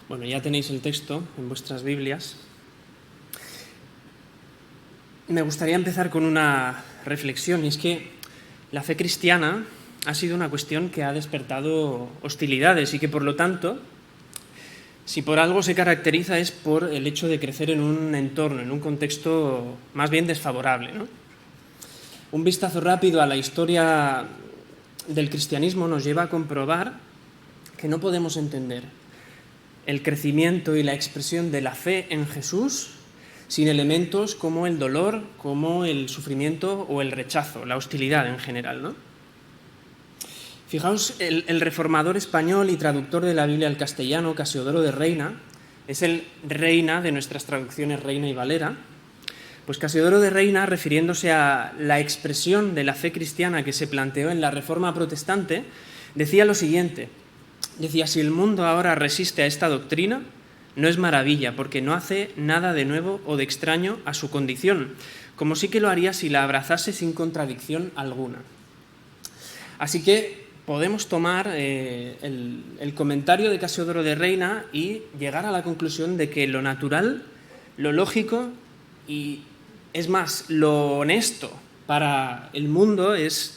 Bueno, ya tenéis el texto en vuestras Biblias. Me gustaría empezar con una reflexión, y es que la fe cristiana ha sido una cuestión que ha despertado hostilidades y que, por lo tanto, si por algo se caracteriza es por el hecho de crecer en un entorno, en un contexto más bien desfavorable, ¿no? Un vistazo rápido a la historia del cristianismo nos lleva a comprobar que no podemos entender el crecimiento y la expresión de la fe en Jesús sin elementos como el dolor, como el sufrimiento o el rechazo, la hostilidad en general, ¿no? Fijaos, el reformador español y traductor de la Biblia al castellano, Casiodoro de Reina, es el Reina de nuestras traducciones Reina y Valera. Pues Casiodoro de Reina, refiriéndose a la expresión de la fe cristiana que se planteó en la Reforma protestante, decía lo siguiente. Decía, si el mundo ahora resiste a esta doctrina, no es maravilla, porque no hace nada de nuevo o de extraño a su condición, como sí que lo haría si la abrazase sin contradicción alguna. Así que podemos tomar el comentario de Casiodoro de Reina y llegar a la conclusión de que lo natural, lo lógico y, es más, lo honesto para el mundo es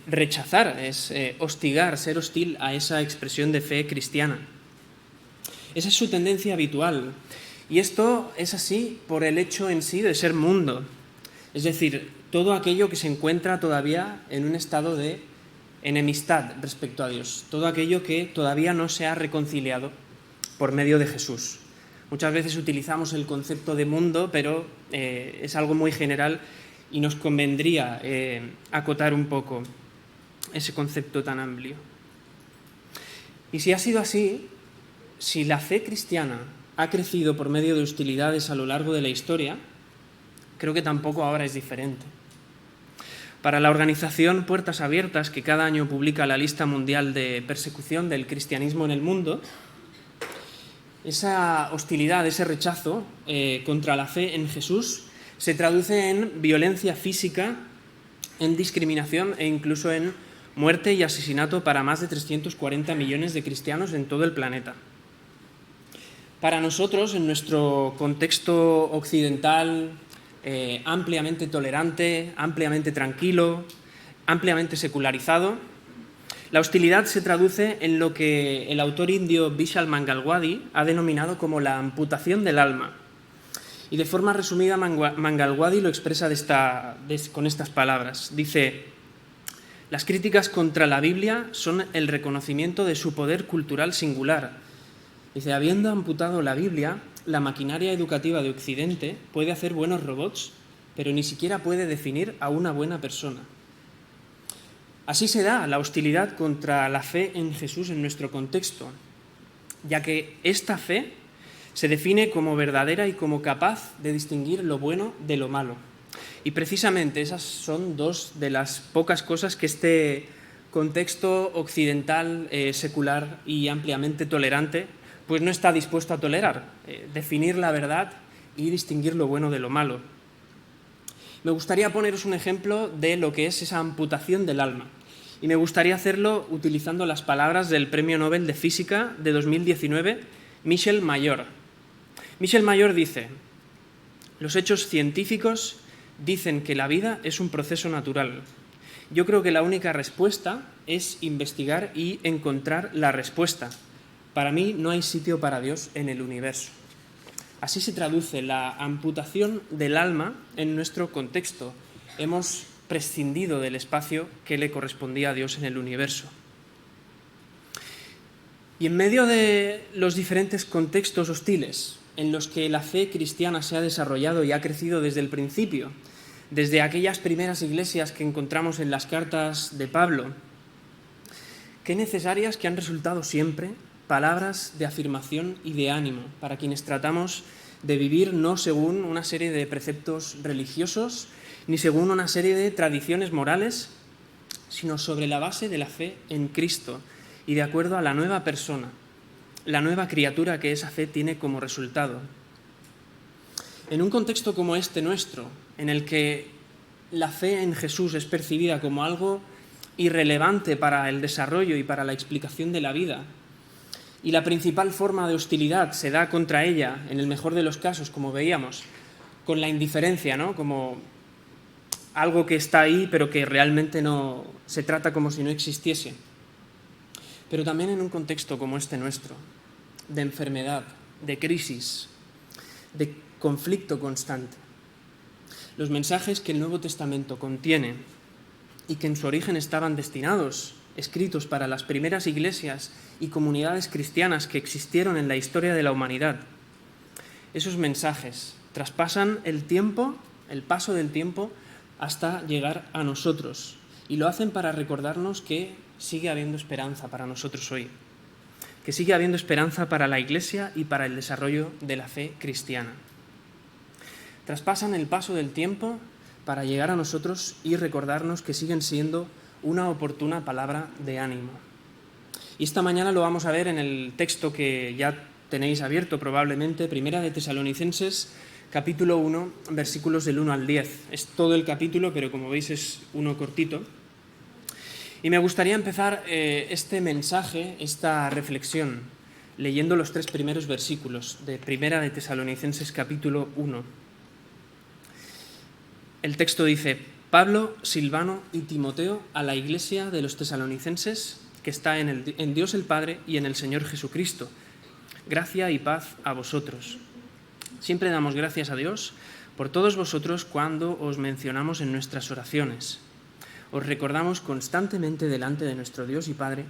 rechazar, es hostigar, ser hostil a esa expresión de fe cristiana. Esa es su tendencia habitual. Y esto es así por el hecho en sí de ser mundo. Es decir, todo aquello que se encuentra todavía en un estado de enemistad respecto a Dios. Todo aquello que todavía no se ha reconciliado por medio de Jesús. Muchas veces utilizamos el concepto de mundo, pero es algo muy general y nos convendría acotar un poco ese concepto tan amplio. Y si ha sido así, si la fe cristiana ha crecido por medio de hostilidades a lo largo de la historia, creo que tampoco ahora es diferente. Para la organización Puertas Abiertas, que cada año publica la lista mundial de persecución del cristianismo en el mundo, esa hostilidad, ese rechazo contra la fe en Jesús se traduce en violencia física, en discriminación e incluso en muerte y asesinato para más de 340 millones de cristianos en todo el planeta. Para nosotros, en nuestro contexto occidental, ampliamente tolerante, ampliamente tranquilo, ampliamente secularizado, la hostilidad se traduce en lo que el autor indio Vishal Mangalwadi ha denominado como la amputación del alma. Y de forma resumida, Mangalwadi lo expresa con estas palabras. Dice, las críticas contra la Biblia son el reconocimiento de su poder cultural singular. Dice, habiendo amputado la Biblia, la maquinaria educativa de Occidente puede hacer buenos robots, pero ni siquiera puede definir a una buena persona. Así se da la hostilidad contra la fe en Jesús en nuestro contexto, ya que esta fe se define como verdadera y como capaz de distinguir lo bueno de lo malo. Y precisamente esas son dos de las pocas cosas que este contexto occidental, secular y ampliamente tolerante, pues no está dispuesto a tolerar, definir la verdad y distinguir lo bueno de lo malo. Me gustaría poneros un ejemplo de lo que es esa amputación del alma. Y me gustaría hacerlo utilizando las palabras del Premio Nobel de Física de 2019, Michel Mayor. Michel Mayor dice, los hechos científicos dicen que la vida es un proceso natural. Yo creo que la única respuesta es investigar y encontrar la respuesta. Para mí no hay sitio para Dios en el universo. Así se traduce la amputación del alma en nuestro contexto. Hemos prescindido del espacio que le correspondía a Dios en el universo. Y en medio de los diferentes contextos hostiles en los que la fe cristiana se ha desarrollado y ha crecido desde el principio, desde aquellas primeras iglesias que encontramos en las cartas de Pablo, qué necesarias que han resultado siempre palabras de afirmación y de ánimo para quienes tratamos de vivir no según una serie de preceptos religiosos ni según una serie de tradiciones morales, sino sobre la base de la fe en Cristo y de acuerdo a la nueva persona, la nueva criatura que esa fe tiene como resultado. En un contexto como este nuestro, en el que la fe en Jesús es percibida como algo irrelevante para el desarrollo y para la explicación de la vida, Y la principal forma de hostilidad se da contra ella, en el mejor de los casos, como veíamos, con la indiferencia, ¿no? Como algo que está ahí, pero que realmente no se trata como si no existiese. Pero también en un contexto como este nuestro, de enfermedad, de crisis, de conflicto constante. Los mensajes que el Nuevo Testamento contiene y que en su origen estaban destinados, escritos para las primeras iglesias y comunidades cristianas que existieron en la historia de la humanidad, esos mensajes traspasan el tiempo, el paso del tiempo, hasta llegar a nosotros. Y lo hacen para recordarnos que sigue habiendo esperanza para nosotros hoy, que sigue habiendo esperanza para la Iglesia y para el desarrollo de la fe cristiana. Traspasan el paso del tiempo para llegar a nosotros y recordarnos que siguen siendo una oportuna palabra de ánimo. Y esta mañana lo vamos a ver en el texto que ya tenéis abierto probablemente, Primera de Tesalonicenses, capítulo 1, versículos del 1 al 10. Es todo el capítulo, pero como veis es uno cortito. Y me gustaría empezar este mensaje, esta reflexión, leyendo los 3 primeros versículos de Primera de Tesalonicenses, capítulo 1. El texto dice: Pablo, Silvano y Timoteo a la iglesia de los tesalonicenses, que está en Dios el Padre y en el Señor Jesucristo. Gracia y paz a vosotros. Siempre damos gracias a Dios por todos vosotros cuando os mencionamos en nuestras oraciones. Os recordamos constantemente delante de nuestro Dios y Padre,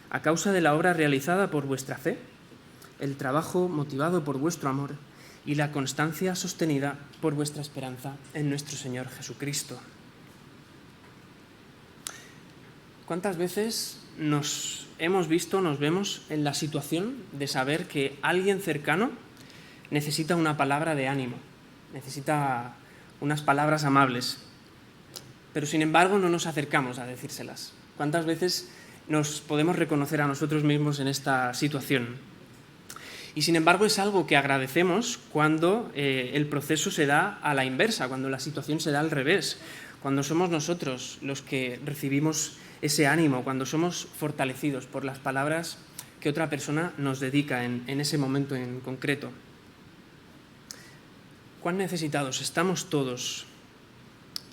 a causa de la obra realizada por vuestra fe, el trabajo motivado por vuestro amor y la constancia sostenida por vuestra esperanza en nuestro Señor Jesucristo. ¿Cuántas veces nos vemos en la situación de saber que alguien cercano necesita una palabra de ánimo, necesita unas palabras amables, pero sin embargo no nos acercamos a decírselas? ¿Cuántas veces nos podemos reconocer a nosotros mismos en esta situación? Y sin embargo es algo que agradecemos cuando el proceso se da a la inversa, cuando la situación se da al revés, cuando somos nosotros los que recibimos ese ánimo, cuando somos fortalecidos por las palabras que otra persona nos dedica en ese momento en concreto. ¿Cuán necesitados estamos todos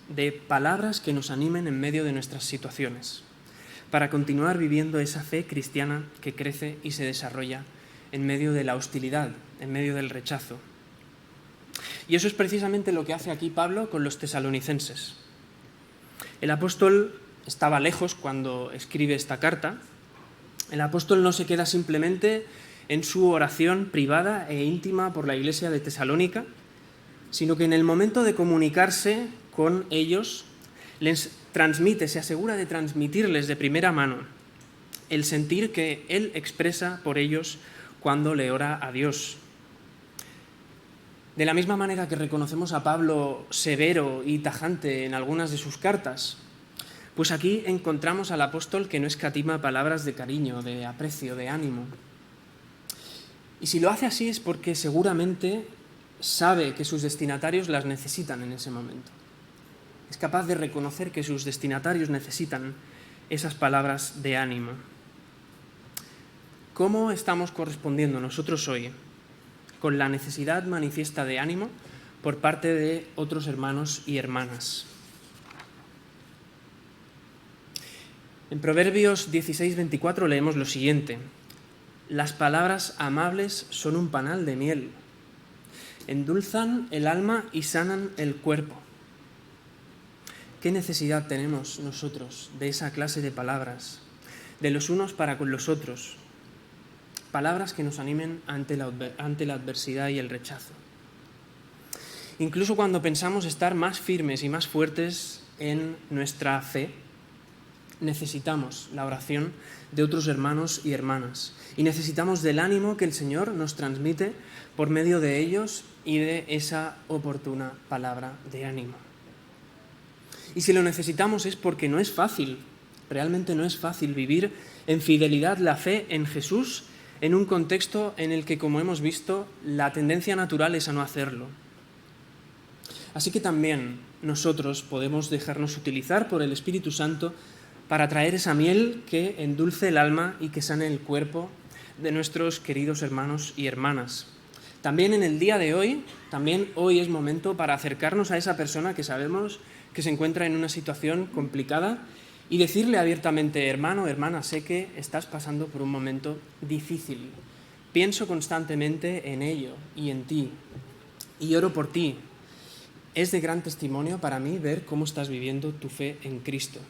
de palabras que nos animen en medio de nuestras situaciones, para continuar viviendo esa fe cristiana que crece y se desarrolla en medio de la hostilidad, en medio del rechazo? Y eso es precisamente lo que hace aquí Pablo con los tesalonicenses. El apóstol estaba lejos cuando escribe esta carta. El apóstol no se queda simplemente en su oración privada e íntima por la iglesia de Tesalónica, sino que en el momento de comunicarse con ellos, les transmite, se asegura de transmitirles de primera mano el sentir que él expresa por ellos cuando le ora a Dios. De la misma manera que reconocemos a Pablo severo y tajante en algunas de sus cartas, pues aquí encontramos al apóstol que no escatima palabras de cariño, de aprecio, de ánimo. Y si lo hace así es porque seguramente sabe que sus destinatarios las necesitan en ese momento. Es capaz de reconocer que sus destinatarios necesitan esas palabras de ánimo. ¿Cómo estamos correspondiendo nosotros hoy con la necesidad manifiesta de ánimo por parte de otros hermanos y hermanas? En Proverbios 16:24 leemos lo siguiente: las palabras amables son un panal de miel, endulzan el alma y sanan el cuerpo. ¿Qué necesidad tenemos nosotros de esa clase de palabras, de los unos para con los otros? Palabras que nos animen ante la adversidad y el rechazo. Incluso cuando pensamos estar más firmes y más fuertes en nuestra fe, necesitamos la oración de otros hermanos y hermanas. Y necesitamos del ánimo que el Señor nos transmite por medio de ellos y de esa oportuna palabra de ánimo. Y si lo necesitamos es porque no es fácil, realmente no es fácil vivir en fidelidad la fe en Jesús en un contexto en el que, como hemos visto, la tendencia natural es a no hacerlo. Así que también nosotros podemos dejarnos utilizar por el Espíritu Santo para traer esa miel que endulce el alma y que sane el cuerpo de nuestros queridos hermanos y hermanas. También en el día de hoy, también hoy es momento para acercarnos a esa persona que sabemos que se encuentra en una situación complicada y decirle abiertamente: hermano, hermana, sé que estás pasando por un momento difícil. Pienso constantemente en ello y en ti y oro por ti. Es de gran testimonio para mí ver cómo estás viviendo tu fe en Cristo.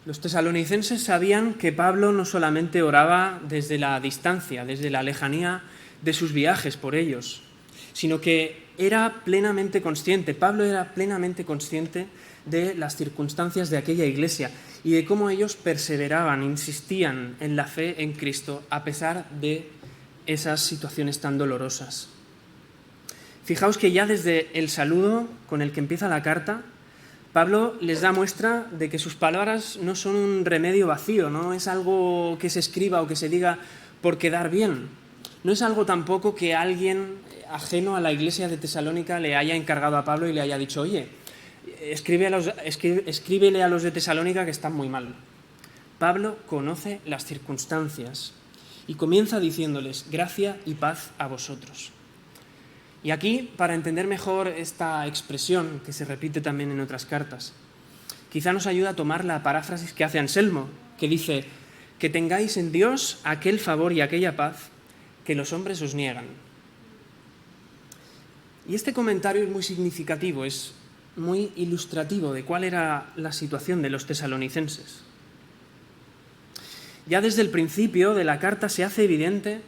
Los tesalonicenses sabían que Pablo no solamente oraba desde la distancia, desde la lejanía de sus viajes por ellos, sino que era plenamente consciente, Pablo era plenamente consciente de las circunstancias de aquella iglesia y de cómo ellos perseveraban, insistían en la fe en Cristo a pesar de esas situaciones tan dolorosas. Fijaos que ya desde el saludo con el que empieza la carta, Pablo les da muestra de que sus palabras no son un remedio vacío, no es algo que se escriba o que se diga por quedar bien. No es algo tampoco que alguien ajeno a la iglesia de Tesalónica le haya encargado a Pablo y le haya dicho: oye, escríbele a los de Tesalónica que están muy mal. Pablo conoce las circunstancias y comienza diciéndoles: gracia y paz a vosotros. Y aquí, para entender mejor esta expresión, que se repite también en otras cartas, quizá nos ayuda a tomar la paráfrasis que hace Anselmo, que dice: que tengáis en Dios aquel favor y aquella paz que los hombres os niegan. Y este comentario es muy significativo, es muy ilustrativo de cuál era la situación de los tesalonicenses. Ya desde el principio de la carta se hace evidente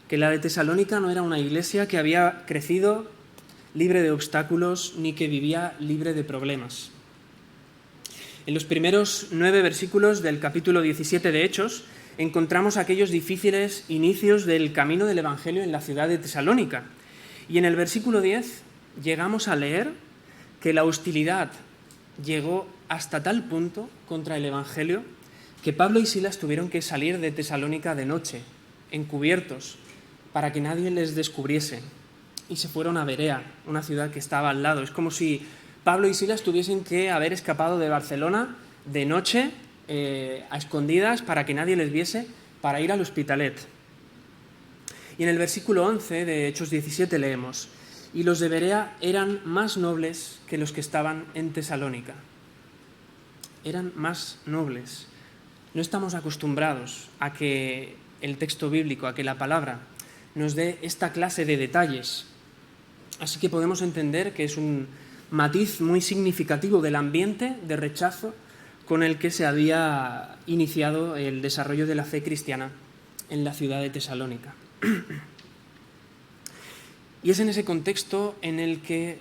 que la de Tesalónica no era una iglesia que había crecido libre de obstáculos ni que vivía libre de problemas. En los primeros 9 versículos del capítulo 17 de Hechos encontramos aquellos difíciles inicios del camino del Evangelio en la ciudad de Tesalónica. Y en el versículo 10 llegamos a leer que la hostilidad llegó hasta tal punto contra el Evangelio que Pablo y Silas tuvieron que salir de Tesalónica de noche, encubiertos, para que nadie les descubriese, y se fueron a Berea, una ciudad que estaba al lado. Es como si Pablo y Silas tuviesen que haber escapado de Barcelona de noche, a escondidas, para que nadie les viese, para ir al Hospitalet. Y en el versículo 11 de Hechos 17 leemos: y los de Berea eran más nobles que los que estaban en Tesalónica. Eran más nobles. No estamos acostumbrados a que el texto bíblico, a que la palabra nos dé esta clase de detalles. Así que podemos entender que es un matiz muy significativo del ambiente de rechazo con el que se había iniciado el desarrollo de la fe cristiana en la ciudad de Tesalónica. Y es en ese contexto en el que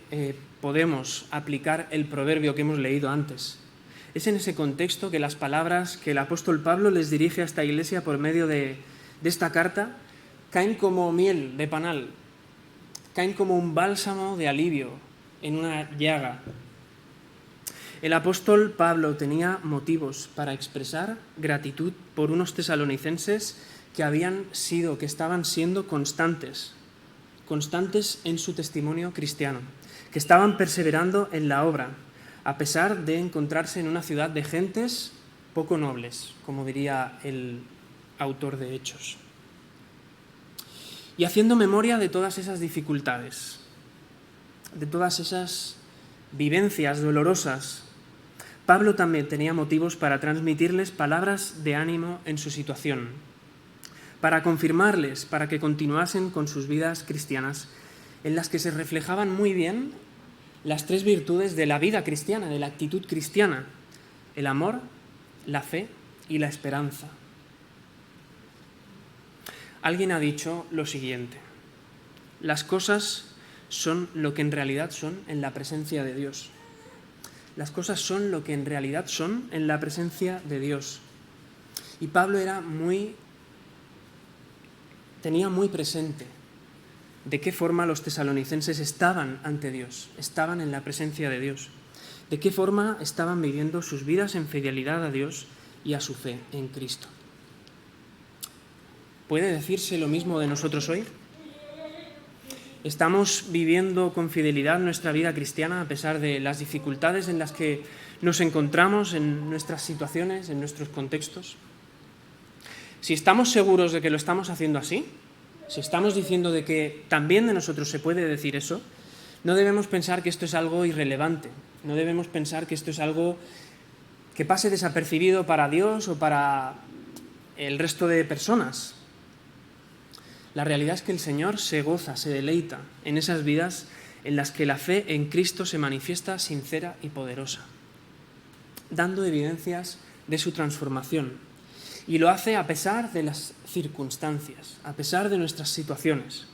podemos aplicar el proverbio que hemos leído antes. Es en ese contexto que las palabras que el apóstol Pablo les dirige a esta iglesia por medio de esta carta caen como miel de panal, caen como un bálsamo de alivio en una llaga. El apóstol Pablo tenía motivos para expresar gratitud por unos tesalonicenses que estaban siendo constantes en su testimonio cristiano, que estaban perseverando en la obra, a pesar de encontrarse en una ciudad de gentes poco nobles, como diría el autor de Hechos. Y haciendo memoria de todas esas dificultades, de todas esas vivencias dolorosas, Pablo también tenía motivos para transmitirles palabras de ánimo en su situación, para confirmarles, para que continuasen con sus vidas cristianas, en las que se reflejaban muy bien las 3 virtudes de la vida cristiana, de la actitud cristiana: el amor, la fe y la esperanza. Alguien ha dicho lo siguiente: las cosas son lo que en realidad son en la presencia de Dios. Las cosas son lo que en realidad son en la presencia de Dios. Y Pablo tenía muy presente de qué forma los tesalonicenses estaban ante Dios, estaban en la presencia de Dios, de qué forma estaban viviendo sus vidas en fidelidad a Dios y a su fe en Cristo. ¿Puede decirse lo mismo de nosotros hoy? ¿Estamos viviendo con fidelidad nuestra vida cristiana a pesar de las dificultades en las que nos encontramos en nuestras situaciones, en nuestros contextos? Si estamos seguros de que lo estamos haciendo así, si estamos diciendo de que también de nosotros se puede decir eso, no debemos pensar que esto es algo irrelevante, no debemos pensar que esto es algo que pase desapercibido para Dios o para el resto de personas. La realidad es que el Señor se goza, se deleita en esas vidas en las que la fe en Cristo se manifiesta sincera y poderosa, dando evidencias de su transformación. Y lo hace a pesar de las circunstancias, a pesar de nuestras situaciones.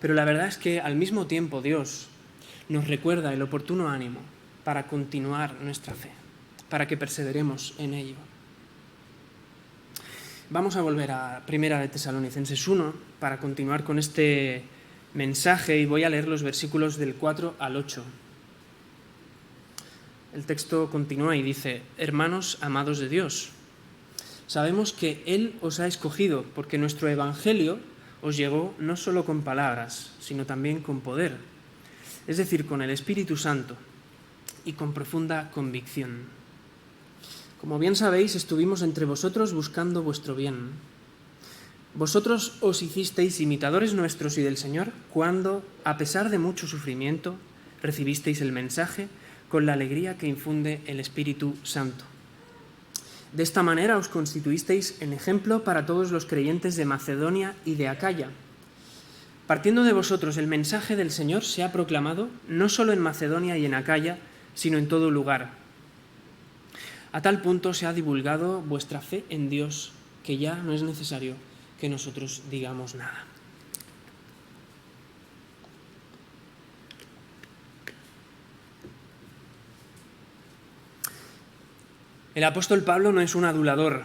Pero la verdad es que al mismo tiempo Dios nos recuerda el oportuno ánimo para continuar nuestra fe, para que perseveremos en ello. Vamos a volver a Primera de Tesalonicenses 1 para continuar con este mensaje y voy a leer los versículos del 4 al 8. El texto continúa y dice: Hermanos amados de Dios, sabemos que Él os ha escogido porque nuestro evangelio os llegó no solo con palabras, sino también con poder, es decir, con el Espíritu Santo y con profunda convicción. Como bien sabéis, estuvimos entre vosotros buscando vuestro bien. Vosotros os hicisteis imitadores nuestros y del Señor cuando, a pesar de mucho sufrimiento, recibisteis el mensaje con la alegría que infunde el Espíritu Santo. De esta manera os constituisteis en ejemplo para todos los creyentes de Macedonia y de Acaya. Partiendo de vosotros, el mensaje del Señor se ha proclamado no solo en Macedonia y en Acaya, sino en todo lugar. A tal punto se ha divulgado vuestra fe en Dios que ya no es necesario que nosotros digamos nada. El apóstol Pablo no es un adulador,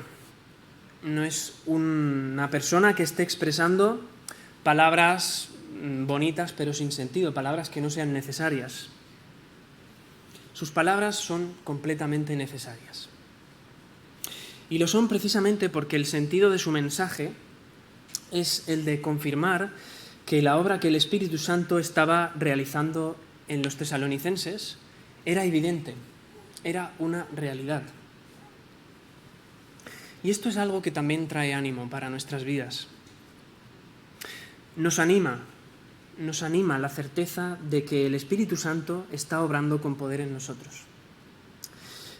no es una persona que esté expresando palabras bonitas pero sin sentido, palabras que no sean necesarias. Sus palabras son completamente necesarias. Y lo son precisamente porque el sentido de su mensaje es el de confirmar que la obra que el Espíritu Santo estaba realizando en los tesalonicenses era evidente, era una realidad. Y esto es algo que también trae ánimo para nuestras vidas. Nos anima la certeza de que el Espíritu Santo está obrando con poder en nosotros,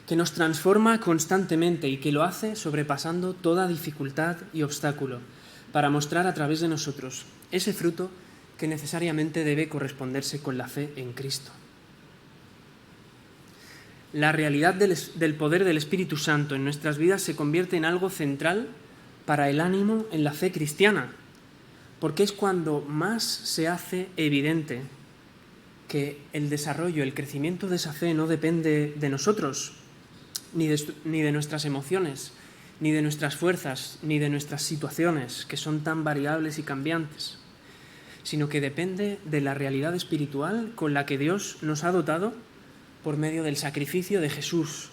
que nos transforma constantemente y que lo hace sobrepasando toda dificultad y obstáculo para mostrar a través de nosotros ese fruto que necesariamente debe corresponderse con la fe en Cristo. La realidad del poder del Espíritu Santo en nuestras vidas se convierte en algo central para el ánimo en la fe cristiana, porque es cuando más se hace evidente que el desarrollo, el crecimiento de esa fe no depende de nosotros, ni de nuestras emociones, ni de nuestras fuerzas, ni de nuestras situaciones, que son tan variables y cambiantes, sino que depende de la realidad espiritual con la que Dios nos ha dotado por medio del sacrificio de Jesús.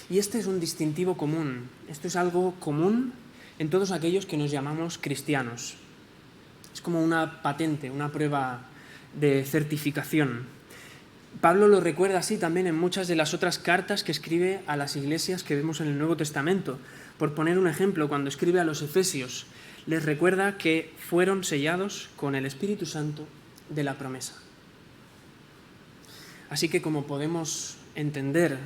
Y este es un distintivo común, esto es algo común en todos aquellos que nos llamamos cristianos. Es como una patente, una prueba de certificación. Pablo lo recuerda así también en muchas de las otras cartas que escribe a las iglesias que vemos en el Nuevo Testamento. Por poner un ejemplo, cuando escribe a los Efesios, les recuerda que fueron sellados con el Espíritu Santo de la promesa. Así que como podemos entender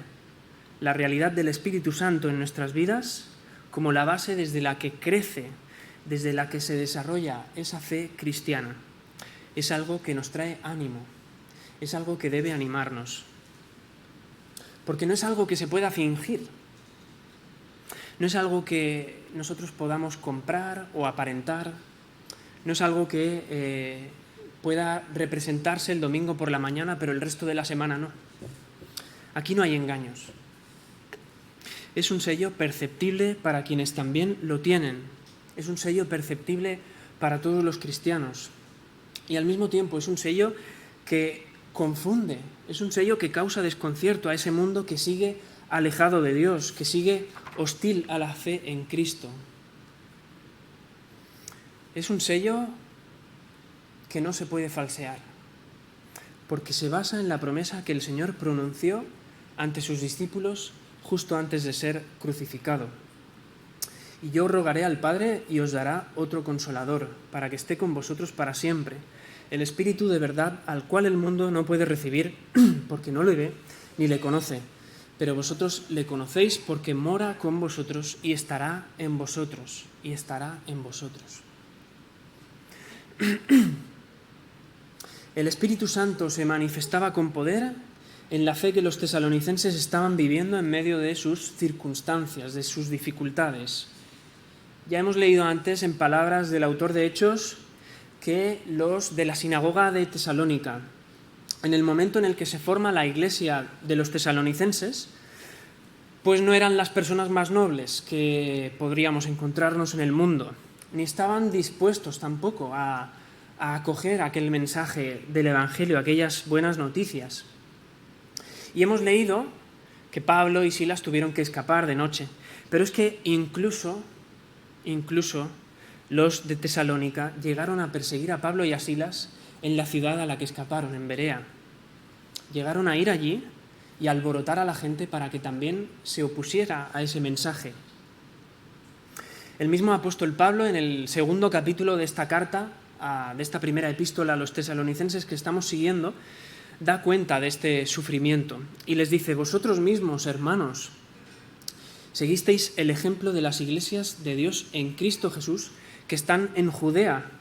la realidad del Espíritu Santo en nuestras vidas como la base desde la que crece, desde la que se desarrolla esa fe cristiana, es algo que nos trae ánimo, es algo que debe animarnos, porque no es algo que se pueda fingir, no es algo que nosotros podamos comprar o aparentar, no es algo que pueda representarse el domingo por la mañana, pero el resto de la semana no. Aquí no hay engaños. Es un sello perceptible para quienes también lo tienen. Es un sello perceptible para todos los cristianos. Y al mismo tiempo es un sello que confunde, es un sello que causa desconcierto a ese mundo que sigue alejado de Dios, que sigue hostil a la fe en Cristo. Es un sello que no se puede falsear, porque se basa en la promesa que el Señor pronunció ante sus discípulos justo antes de ser crucificado. Y yo rogaré al Padre y os dará otro consolador, para que esté con vosotros para siempre, el Espíritu de verdad al cual el mundo no puede recibir porque no le ve ni le conoce, pero vosotros le conocéis porque mora con vosotros y estará en vosotros, El Espíritu Santo se manifestaba con poder en la fe que los tesalonicenses estaban viviendo en medio de sus circunstancias, de sus dificultades. Ya hemos leído antes en palabras del autor de Hechos que los de la sinagoga de Tesalónica, en el momento en el que se forma la iglesia de los tesalonicenses, pues no eran las personas más nobles que podríamos encontrarnos en el mundo, ni estaban dispuestos tampoco a acoger aquel mensaje del Evangelio, aquellas buenas noticias. Y hemos leído que Pablo y Silas tuvieron que escapar de noche, pero es que incluso los de Tesalónica llegaron a perseguir a Pablo y a Silas en la ciudad a la que escaparon, en Berea. Llegaron a ir allí y a alborotar a la gente para que también se opusiera a ese mensaje. El mismo apóstol Pablo, en el segundo capítulo de esta carta, de esta primera epístola a los tesalonicenses que estamos siguiendo, da cuenta de este sufrimiento y les dice: vosotros mismos, hermanos, seguisteis el ejemplo de las iglesias de Dios en Cristo Jesús que están en Judea,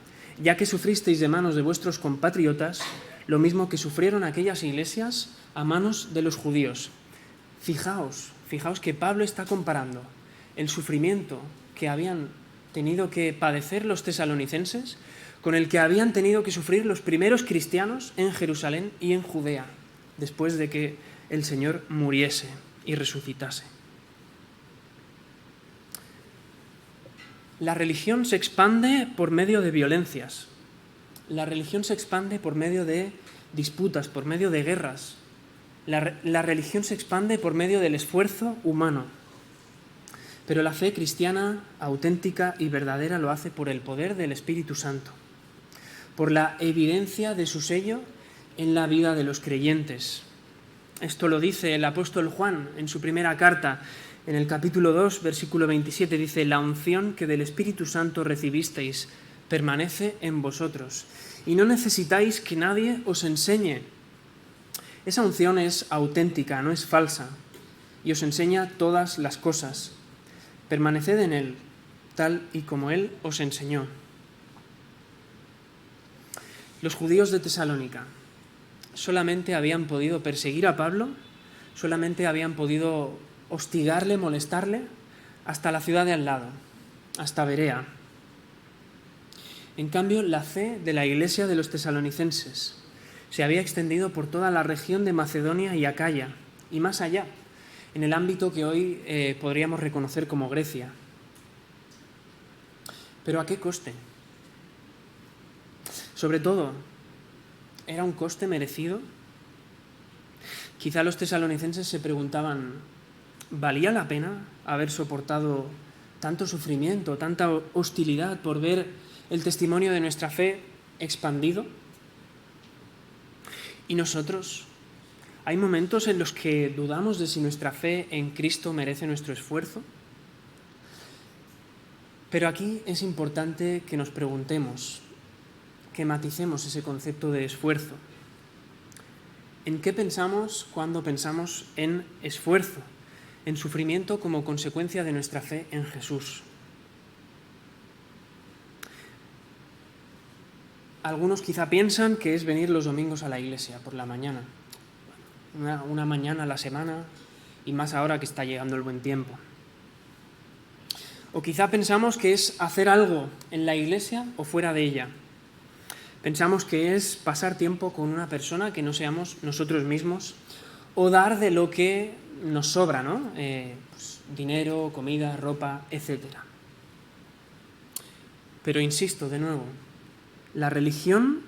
ya que sufristeis de manos de vuestros compatriotas lo mismo que sufrieron aquellas iglesias a manos de los judíos. Fijaos que Pablo está comparando el sufrimiento que habían tenido que padecer los tesalonicenses con el que habían tenido que sufrir los primeros cristianos en Jerusalén y en Judea, después de que el Señor muriese y resucitase. La religión se expande por medio de violencias. La religión se expande por medio de disputas, por medio de guerras. La religión se expande por medio del esfuerzo humano. Pero la fe cristiana auténtica y verdadera lo hace por el poder del Espíritu Santo, por la evidencia de su sello en la vida de los creyentes. Esto lo dice el apóstol Juan en su primera carta, en el capítulo 2, versículo 27, dice: la unción que del Espíritu Santo recibisteis permanece en vosotros, y no necesitáis que nadie os enseñe. Esa unción es auténtica, no es falsa, y os enseña todas las cosas. Permaneced en Él, tal y como Él os enseñó. Los judíos de Tesalónica solamente habían podido perseguir a Pablo, solamente habían podido hostigarle, molestarle, hasta la ciudad de al lado, hasta Berea. En cambio, la fe de la iglesia de los tesalonicenses se había extendido por toda la región de Macedonia y Acaya, y más allá, en el ámbito que hoy podríamos reconocer como Grecia. ¿Pero a qué coste? Sobre todo, ¿era un coste merecido? Quizá los tesalonicenses se preguntaban: ¿valía la pena haber soportado tanto sufrimiento, tanta hostilidad por ver el testimonio de nuestra fe expandido? ¿Y nosotros? ¿Hay momentos en los que dudamos de si nuestra fe en Cristo merece nuestro esfuerzo? Pero aquí es importante que nos preguntemos, que maticemos ese concepto de esfuerzo. ¿En qué pensamos cuando pensamos en esfuerzo, en sufrimiento como consecuencia de nuestra fe en Jesús? Algunos quizá piensan que es venir los domingos a la iglesia por la mañana, una mañana a la semana, y más ahora que está llegando el buen tiempo. O quizá pensamos que es hacer algo en la iglesia o fuera de ella. Pensamos que es pasar tiempo con una persona que no seamos nosotros mismos, o dar de lo que nos sobra, ¿no? Pues, dinero, comida, ropa, etc. Pero insisto de nuevo, la religión,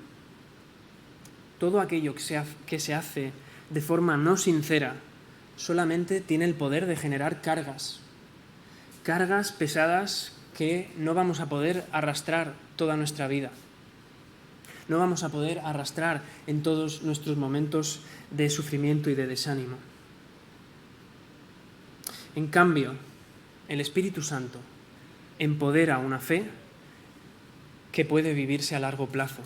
todo aquello que se hace de forma no sincera, solamente tiene el poder de generar cargas pesadas que no vamos a poder arrastrar toda nuestra vida. No vamos a poder arrastrar en todos nuestros momentos de sufrimiento y de desánimo. En cambio, el Espíritu Santo empodera una fe que puede vivirse a largo plazo.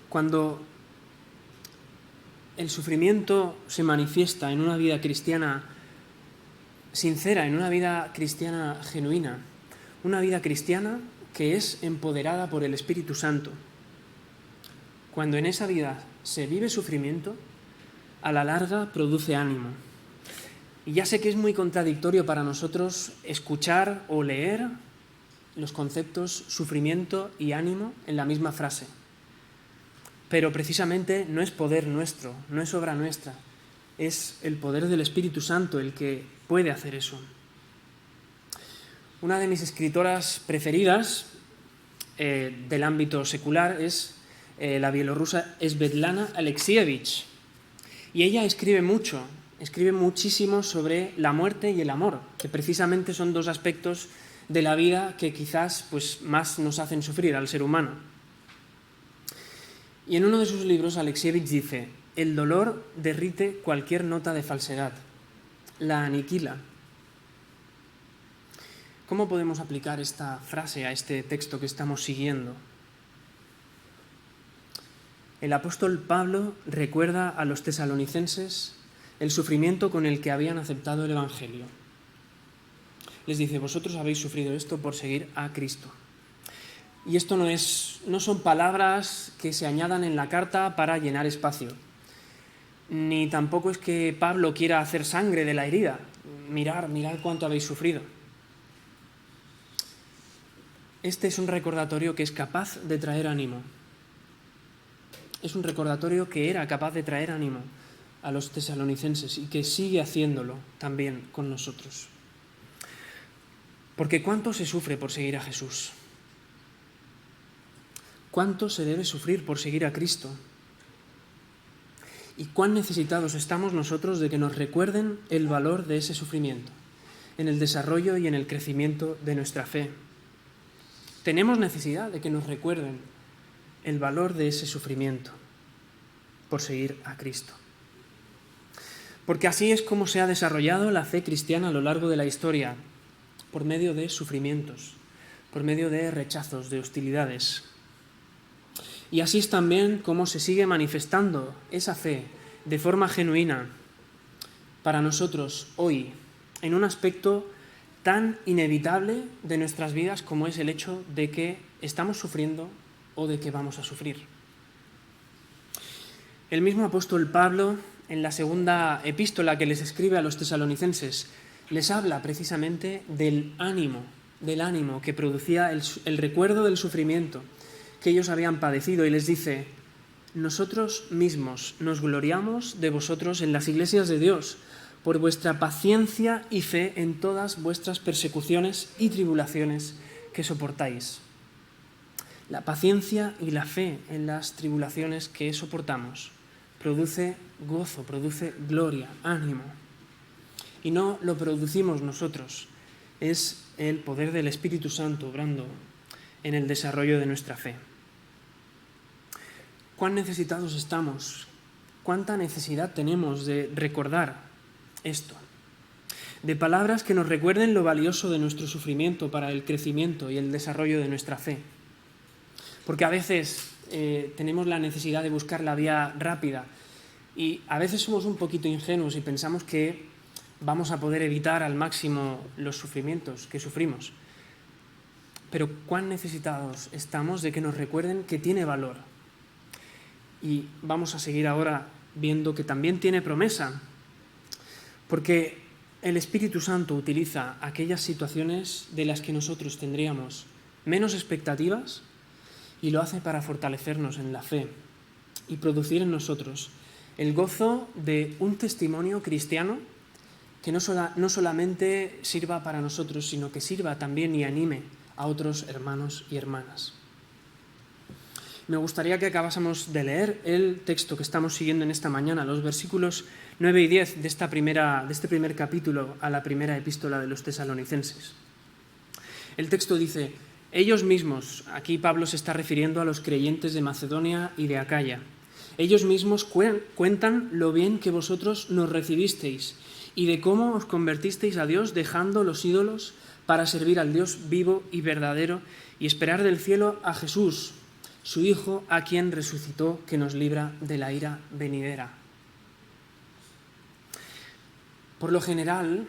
Cuando el sufrimiento se manifiesta en una vida cristiana sincera, en una vida cristiana genuina, una vida cristiana que es empoderada por el Espíritu Santo, cuando en esa vida se vive sufrimiento, a la larga produce ánimo. Y ya sé que es muy contradictorio para nosotros escuchar o leer los conceptos sufrimiento y ánimo en la misma frase. Pero precisamente no es poder nuestro, no es obra nuestra, es el poder del Espíritu Santo el que puede hacer eso. Una de mis escritoras preferidas del ámbito secular es la bielorrusa Svetlana Alexievich. Y ella escribe muchísimo sobre la muerte y el amor, que precisamente son dos aspectos de la vida que quizás más nos hacen sufrir al ser humano. Y en uno de sus libros Alexievich dice: el dolor derrite cualquier nota de falsedad, la aniquila. ¿Cómo podemos aplicar esta frase a este texto que estamos siguiendo? El apóstol Pablo recuerda a los tesalonicenses el sufrimiento con el que habían aceptado el Evangelio. Les dice: vosotros habéis sufrido esto por seguir a Cristo. Y esto no son palabras que se añadan en la carta para llenar espacio. Ni tampoco es que Pablo quiera hacer sangre de la herida. Mirad cuánto habéis sufrido. Este es un recordatorio que es capaz de traer ánimo. Es un recordatorio que era capaz de traer ánimo a los tesalonicenses y que sigue haciéndolo también con nosotros. Porque ¿cuánto se sufre por seguir a Jesús? ¿Cuánto se debe sufrir por seguir a Cristo? ¿Y cuán necesitados estamos nosotros de que nos recuerden el valor de ese sufrimiento en el desarrollo y en el crecimiento de nuestra fe? Tenemos necesidad de que nos recuerden el valor de ese sufrimiento por seguir a Cristo. Porque así es como se ha desarrollado la fe cristiana a lo largo de la historia, por medio de sufrimientos, por medio de rechazos, de hostilidades. Y así es también como se sigue manifestando esa fe de forma genuina para nosotros hoy, en un aspecto tan inevitable de nuestras vidas como es el hecho de que estamos sufriendo o de que vamos a sufrir. El mismo apóstol Pablo, en la segunda epístola que les escribe a los tesalonicenses, les habla precisamente del ánimo que producía el recuerdo del sufrimiento que ellos habían padecido, y les dice: nosotros mismos nos gloriamos de vosotros en las iglesias de Dios por vuestra paciencia y fe en todas vuestras persecuciones y tribulaciones que soportáis. La paciencia y la fe en las tribulaciones que soportamos produce gozo, produce gloria, ánimo. Y no lo producimos nosotros, es el poder del Espíritu Santo obrando en el desarrollo de nuestra fe. ¿Cuán necesitados estamos? ¿Cuánta necesidad tenemos de recordar esto? De palabras que nos recuerden lo valioso de nuestro sufrimiento para el crecimiento y el desarrollo de nuestra fe. Porque a veces tenemos la necesidad de buscar la vía rápida y a veces somos un poquito ingenuos y pensamos que vamos a poder evitar al máximo los sufrimientos que sufrimos. Pero cuán necesitados estamos de que nos recuerden que tiene valor. Y vamos a seguir ahora viendo que también tiene promesa, porque el Espíritu Santo utiliza aquellas situaciones de las que nosotros tendríamos menos expectativas y lo hace para fortalecernos en la fe y producir en nosotros el gozo de un testimonio cristiano que no solamente sirva para nosotros, sino que sirva también y anime a otros hermanos y hermanas. Me gustaría que acabásemos de leer el texto que estamos siguiendo en esta mañana, los versículos 9 y 10 de este primer capítulo a la primera epístola de los tesalonicenses. El texto dice, ellos mismos, aquí Pablo se está refiriendo a los creyentes de Macedonia y de Acaya, ellos mismos cuentan lo bien que vosotros nos recibisteis y de cómo os convertisteis a Dios dejando los ídolos para servir al Dios vivo y verdadero y esperar del cielo a Jesús, su Hijo, a quien resucitó, que nos libra de la ira venidera. Por lo general,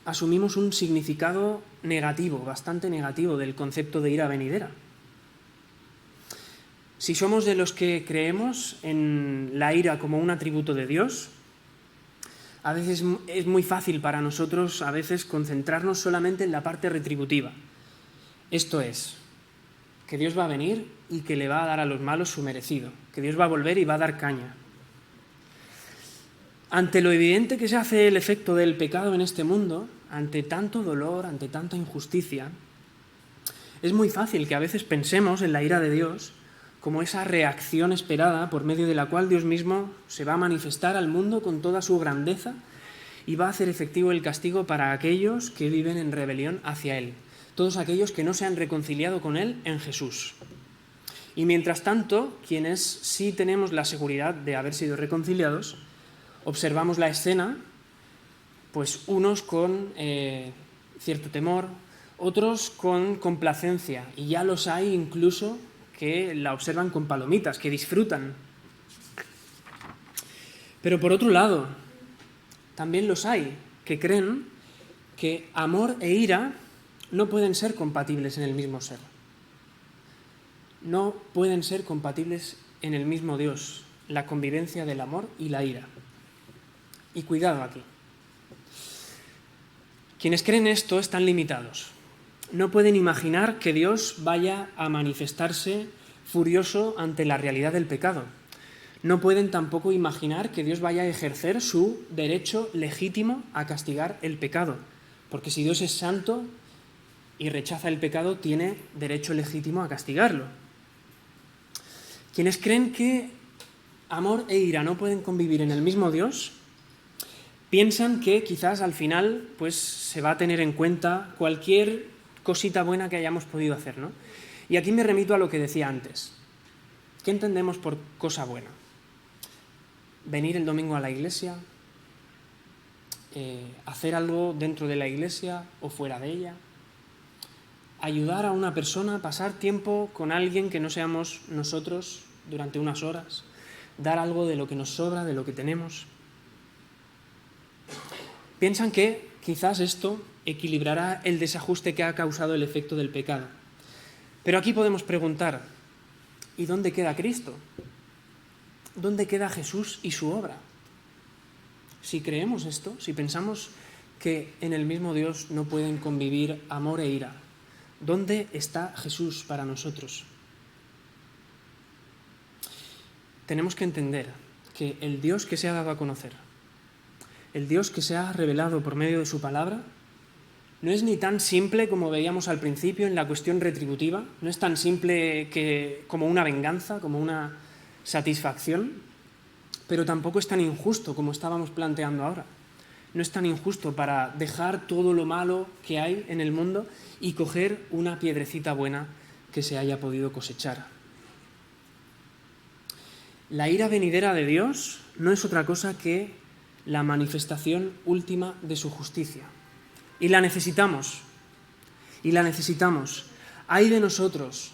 asumimos un significado negativo, bastante negativo, del concepto de ira venidera. Si somos de los que creemos en la ira como un atributo de Dios, a veces es muy fácil para nosotros a veces concentrarnos solamente en la parte retributiva. Esto es, que Dios va a venir y que le va a dar a los malos su merecido, que Dios va a volver y va a dar caña. Ante lo evidente que se hace el efecto del pecado en este mundo, ante tanto dolor, ante tanta injusticia, es muy fácil que a veces pensemos en la ira de Dios como esa reacción esperada por medio de la cual Dios mismo se va a manifestar al mundo con toda su grandeza y va a hacer efectivo el castigo para aquellos que viven en rebelión hacia Él, todos aquellos que no se han reconciliado con Él en Jesús. Y mientras tanto, quienes sí tenemos la seguridad de haber sido reconciliados, observamos la escena, pues unos con cierto temor, otros con complacencia, y ya los hay incluso que la observan con palomitas, que disfrutan. Pero por otro lado, también los hay que creen que amor e ira no pueden ser compatibles en el mismo ser. No pueden ser compatibles en el mismo Dios, la convivencia del amor y la ira. Y cuidado aquí. Quienes creen esto están limitados. No pueden imaginar que Dios vaya a manifestarse furioso ante la realidad del pecado. No pueden tampoco imaginar que Dios vaya a ejercer su derecho legítimo a castigar el pecado. Porque si Dios es santo y rechaza el pecado, tiene derecho legítimo a castigarlo. Quienes creen que amor e ira no pueden convivir en el mismo Dios, piensan que quizás al final pues, se va a tener en cuenta cualquier cosita buena que hayamos podido hacer, ¿no? Y aquí me remito a lo que decía antes. ¿Qué entendemos por cosa buena? Venir el domingo a la iglesia, hacer algo dentro de la iglesia o fuera de ella, ayudar a una persona, pasar tiempo con alguien que no seamos nosotros durante unas horas, dar algo de lo que nos sobra, de lo que tenemos. Piensan que quizás esto equilibrará el desajuste que ha causado el efecto del pecado. Pero aquí podemos preguntar, ¿y dónde queda Cristo? ¿Dónde queda Jesús y su obra? Si creemos esto, si pensamos que en el mismo Dios no pueden convivir amor e ira, ¿dónde está Jesús para nosotros? Tenemos que entender que el Dios que se ha dado a conocer, el Dios que se ha revelado por medio de su palabra, no es ni tan simple como veíamos al principio en la cuestión retributiva, no es tan simple como una venganza, como una satisfacción, pero tampoco es tan injusto como estábamos planteando ahora. No es tan injusto para dejar todo lo malo que hay en el mundo y coger una piedrecita buena que se haya podido cosechar. La ira venidera de Dios no es otra cosa que la manifestación última de su justicia. Y la necesitamos. Ay de nosotros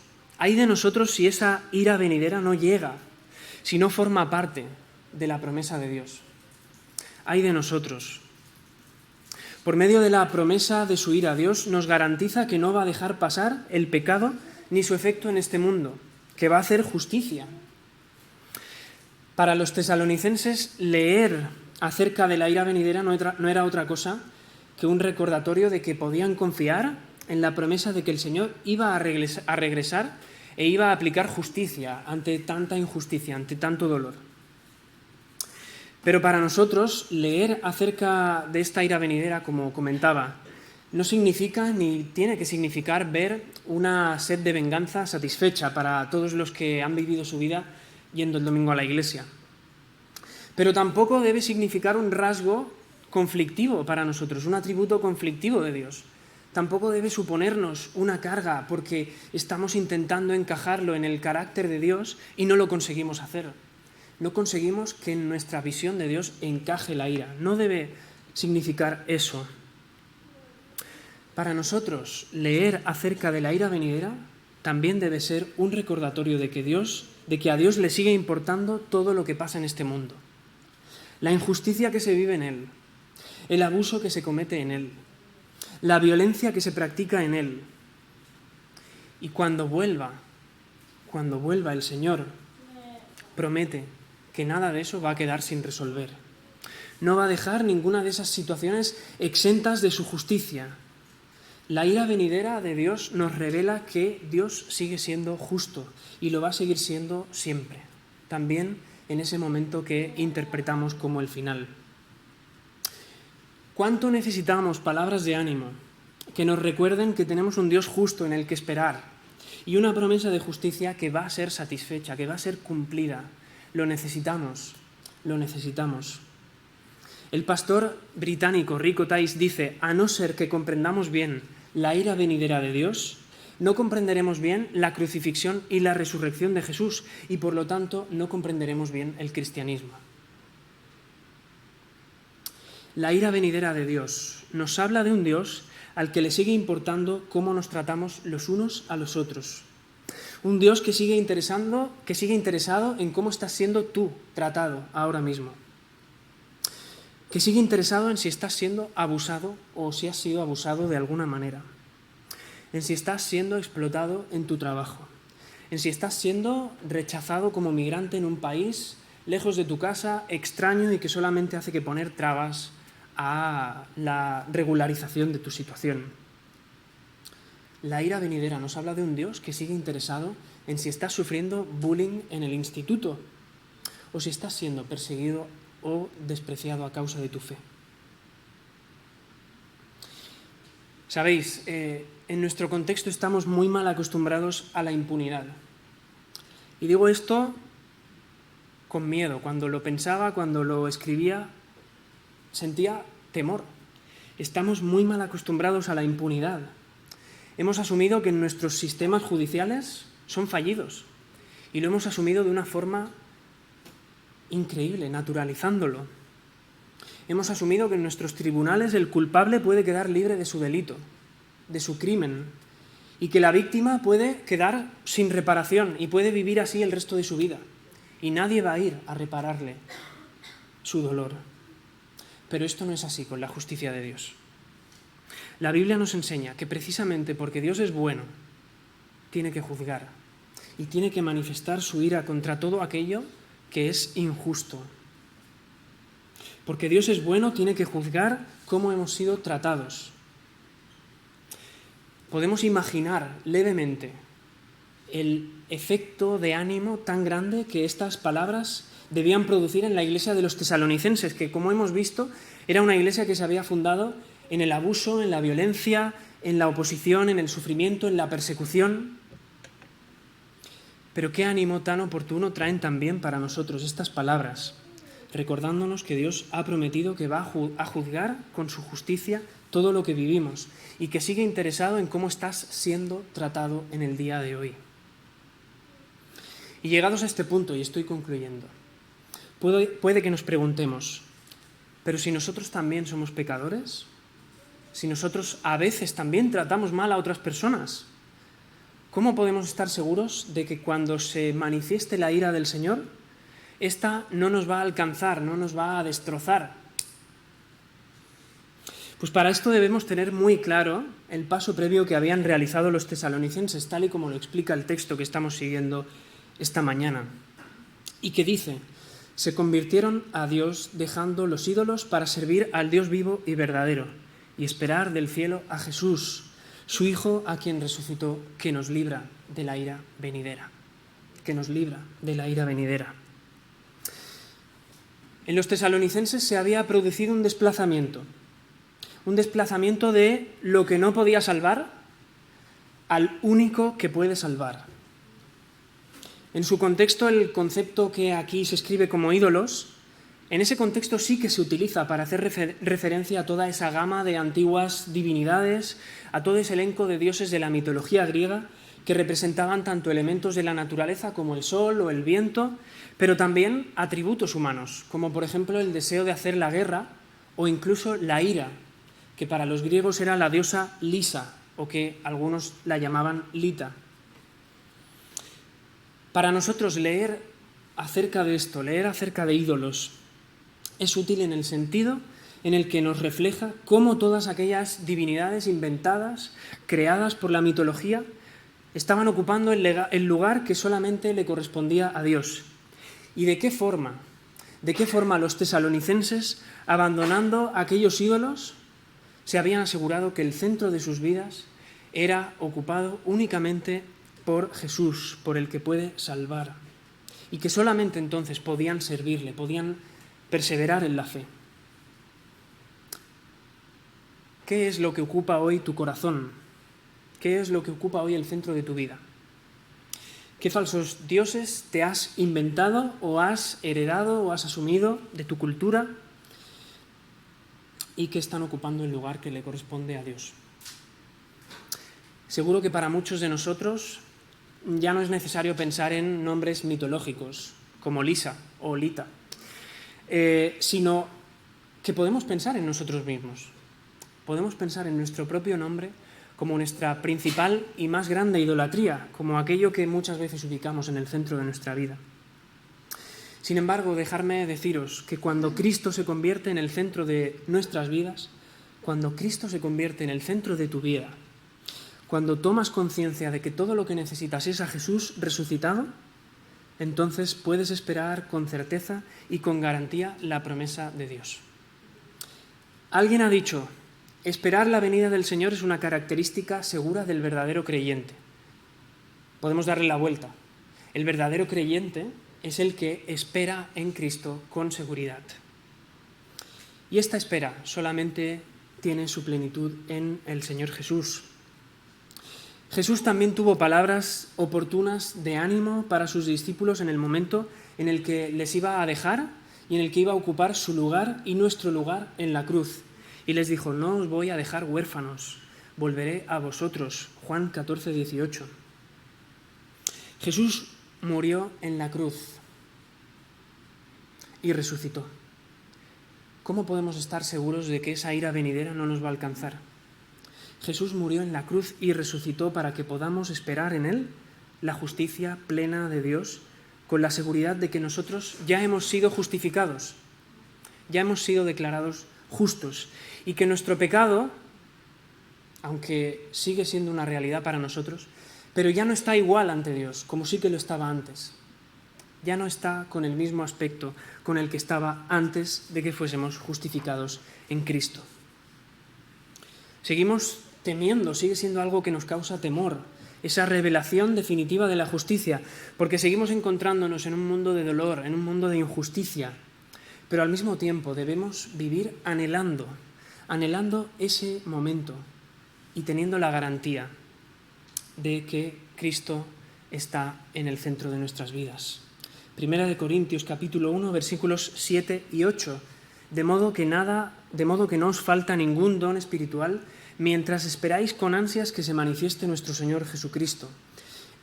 si esa ira venidera no llega, si no forma parte de la promesa de Dios. Ay de nosotros. Por medio de la promesa de su ira, Dios nos garantiza que no va a dejar pasar el pecado ni su efecto en este mundo, que va a hacer justicia. Para los tesalonicenses, leer acerca de la ira venidera no era otra cosa que un recordatorio de que podían confiar en la promesa de que el Señor iba a regresar e iba a aplicar justicia ante tanta injusticia, ante tanto dolor. Pero para nosotros, leer acerca de esta ira venidera, como comentaba, no significa ni tiene que significar ver una sed de venganza satisfecha para todos los que han vivido su vida yendo el domingo a la iglesia. Pero tampoco debe significar un rasgo conflictivo para nosotros, un atributo conflictivo de Dios. tampoco debe suponernos una carga porque estamos intentando encajarlo en el carácter de Dios y no lo conseguimos hacer. No conseguimos que en nuestra visión de Dios encaje la ira. No debe significar eso. Para nosotros, leer acerca de la ira venidera también debe ser un recordatorio de que a Dios le sigue importando todo lo que pasa en este mundo. La injusticia que se vive en él, el abuso que se comete en él, la violencia que se practica en él. Y cuando vuelva el Señor, promete que nada de eso va a quedar sin resolver. No va a dejar ninguna de esas situaciones exentas de su justicia. La ira venidera de Dios nos revela que Dios sigue siendo justo y lo va a seguir siendo siempre, también en ese momento que interpretamos como el final. ¿Cuánto necesitamos palabras de ánimo que nos recuerden que tenemos un Dios justo en el que esperar y una promesa de justicia que va a ser satisfecha, que va a ser cumplida? Lo necesitamos, lo necesitamos. El pastor británico Rick Otis dice: a no ser que comprendamos bien la ira venidera de Dios, no comprenderemos bien la crucifixión y la resurrección de Jesús y por lo tanto no comprenderemos bien el cristianismo. La ira venidera de Dios nos habla de un Dios al que le sigue importando cómo nos tratamos los unos a los otros. Un Dios que sigue interesado en cómo estás siendo tú tratado ahora mismo. Que sigue interesado en si estás siendo abusado o si has sido abusado de alguna manera. En si estás siendo explotado en tu trabajo. En si estás siendo rechazado como migrante en un país, lejos de tu casa, extraño y que solamente hace que poner trabas a la regularización de tu situación. La ira venidera nos habla de un Dios que sigue interesado en si estás sufriendo bullying en el instituto o si estás siendo perseguido o despreciado a causa de tu fe. Sabéis, en nuestro contexto estamos muy mal acostumbrados a la impunidad. Y digo esto con miedo. Cuando lo pensaba, cuando lo escribía, sentía temor. Estamos muy mal acostumbrados a la impunidad. Hemos asumido que nuestros sistemas judiciales son fallidos y lo hemos asumido de una forma increíble, naturalizándolo. Hemos asumido que en nuestros tribunales el culpable puede quedar libre de su delito, de su crimen, y que la víctima puede quedar sin reparación y puede vivir así el resto de su vida. Y nadie va a ir a repararle su dolor. Pero esto no es así con la justicia de Dios. La Biblia nos enseña que precisamente porque Dios es bueno, tiene que juzgar y tiene que manifestar su ira contra todo aquello que es injusto. Porque Dios es bueno, tiene que juzgar cómo hemos sido tratados. Podemos imaginar levemente el efecto de ánimo tan grande que estas palabras debían producir en la iglesia de los tesalonicenses, que, como hemos visto, era una iglesia que se había fundado en el abuso, en la violencia, en la oposición, en el sufrimiento, en la persecución. Pero qué ánimo tan oportuno traen también para nosotros estas palabras, recordándonos que Dios ha prometido que va a juzgar con su justicia todo lo que vivimos y que sigue interesado en cómo estás siendo tratado en el día de hoy. Y llegados a este punto, y estoy concluyendo, puede que nos preguntemos, ¿pero si nosotros también somos pecadores? Si nosotros a veces también tratamos mal a otras personas, ¿cómo podemos estar seguros de que cuando se manifieste la ira del Señor, esta no nos va a alcanzar, no nos va a destrozar? Pues para esto debemos tener muy claro el paso previo que habían realizado los tesalonicenses, tal y como lo explica el texto que estamos siguiendo esta mañana. Y que dice: se convirtieron a Dios dejando los ídolos para servir al Dios vivo y verdadero y esperar del cielo a Jesús, su Hijo, a quien resucitó, que nos libra de la ira venidera. Que nos libra de la ira venidera. En los tesalonicenses se había producido un desplazamiento de lo que no podía salvar al único que puede salvar. En su contexto, el concepto que aquí se escribe como ídolos En ese contexto sí que se utiliza para hacer referencia a toda esa gama de antiguas divinidades, a todo ese elenco de dioses de la mitología griega que representaban tanto elementos de la naturaleza como el sol o el viento, pero también atributos humanos, como por ejemplo el deseo de hacer la guerra o incluso la ira, que para los griegos era la diosa Lisa, o que algunos la llamaban Lita. Para nosotros leer acerca de esto, leer acerca de ídolos, es útil en el sentido en el que nos refleja cómo todas aquellas divinidades inventadas, creadas por la mitología, estaban ocupando el lugar que solamente le correspondía a Dios. ¿Y de qué forma los tesalonicenses, abandonando aquellos ídolos, se habían asegurado que el centro de sus vidas era ocupado únicamente por Jesús, por el que puede salvar, y que solamente entonces podían servirle, podían perseverar en la fe? ¿Qué es lo que ocupa hoy tu corazón? ¿Qué es lo que ocupa hoy el centro de tu vida? ¿Qué falsos dioses te has inventado o has heredado o has asumido de tu cultura y que están ocupando el lugar que le corresponde a Dios? Seguro que para muchos de nosotros ya no es necesario pensar en nombres mitológicos como Lisa o Lita, sino que podemos pensar en nosotros mismos. Podemos pensar en nuestro propio nombre como nuestra principal y más grande idolatría, como aquello que muchas veces ubicamos en el centro de nuestra vida. Sin embargo, dejadme deciros que cuando Cristo se convierte en el centro de nuestras vidas, cuando Cristo se convierte en el centro de tu vida, cuando tomas conciencia de que todo lo que necesitas es a Jesús resucitado, entonces puedes esperar con certeza y con garantía la promesa de Dios. Alguien ha dicho: esperar la venida del Señor es una característica segura del verdadero creyente. Podemos darle la vuelta. El verdadero creyente es el que espera en Cristo con seguridad. Y esta espera solamente tiene su plenitud en el Señor Jesús. Jesús también tuvo palabras oportunas de ánimo para sus discípulos en el momento en el que les iba a dejar y en el que iba a ocupar su lugar y nuestro lugar en la cruz. Y les dijo: no os voy a dejar huérfanos, volveré a vosotros. Juan 14, 18. Jesús murió en la cruz y resucitó. ¿Cómo podemos estar seguros de que esa ira venidera no nos va a alcanzar? Jesús murió en la cruz y resucitó para que podamos esperar en Él la justicia plena de Dios, con la seguridad de que nosotros ya hemos sido justificados, ya hemos sido declarados justos, y que nuestro pecado, aunque sigue siendo una realidad para nosotros, pero ya no está igual ante Dios, como sí que lo estaba antes. Ya no está con el mismo aspecto con el que estaba antes de que fuésemos justificados en Cristo. Seguimos temiendo, sigue siendo algo que nos causa temor, esa revelación definitiva de la justicia, porque seguimos encontrándonos en un mundo de dolor, en un mundo de injusticia, pero al mismo tiempo debemos vivir anhelando ese momento y teniendo la garantía de que Cristo está en el centro de nuestras vidas. Primera de Corintios capítulo 1, versículos 7 y 8. De modo que no os falta ningún don espiritual mientras esperáis con ansias que se manifieste nuestro Señor Jesucristo.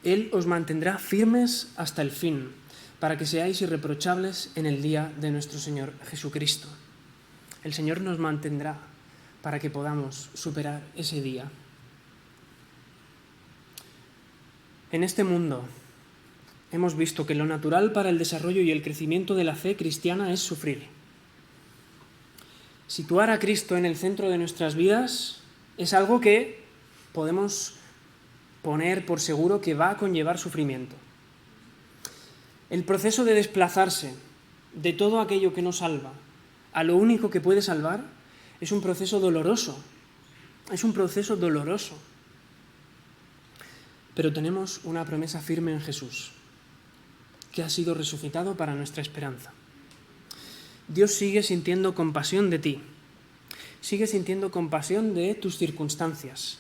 Él os mantendrá firmes hasta el fin, para que seáis irreprochables en el día de nuestro Señor Jesucristo. El Señor nos mantendrá para que podamos superar ese día. En este mundo hemos visto que lo natural para el desarrollo y el crecimiento de la fe cristiana es sufrir. Situar a Cristo en el centro de nuestras vidas es algo que podemos poner por seguro que va a conllevar sufrimiento. El proceso de desplazarse de todo aquello que nos salva a lo único que puede salvar es un proceso doloroso. Pero tenemos una promesa firme en Jesús, que ha sido resucitado para nuestra esperanza. Dios sigue sintiendo compasión de ti, sigue sintiendo compasión de tus circunstancias,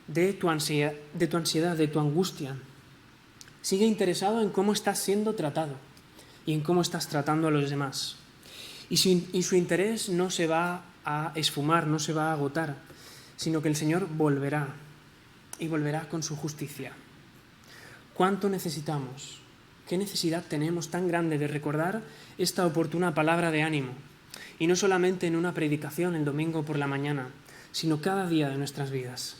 de tu ansiedad, de tu angustia. Sigue interesado en cómo estás siendo tratado y en cómo estás tratando a los demás. Y su interés no se va a esfumar, no se va a agotar, sino que el Señor volverá, y volverá con su justicia. ¿Cuánto necesitamos? ¿Qué necesidad tenemos tan grande de recordar esta oportuna palabra de ánimo? Y no solamente en una predicación el domingo por la mañana, sino cada día de nuestras vidas.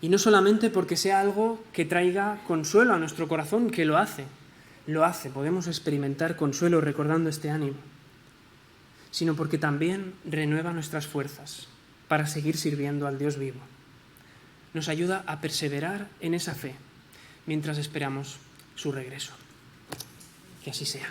Y no solamente porque sea algo que traiga consuelo a nuestro corazón, que lo hace, podemos experimentar consuelo recordando este ánimo, sino porque también renueva nuestras fuerzas para seguir sirviendo al Dios vivo. Nos ayuda a perseverar en esa fe mientras esperamos su regreso. Que así sea.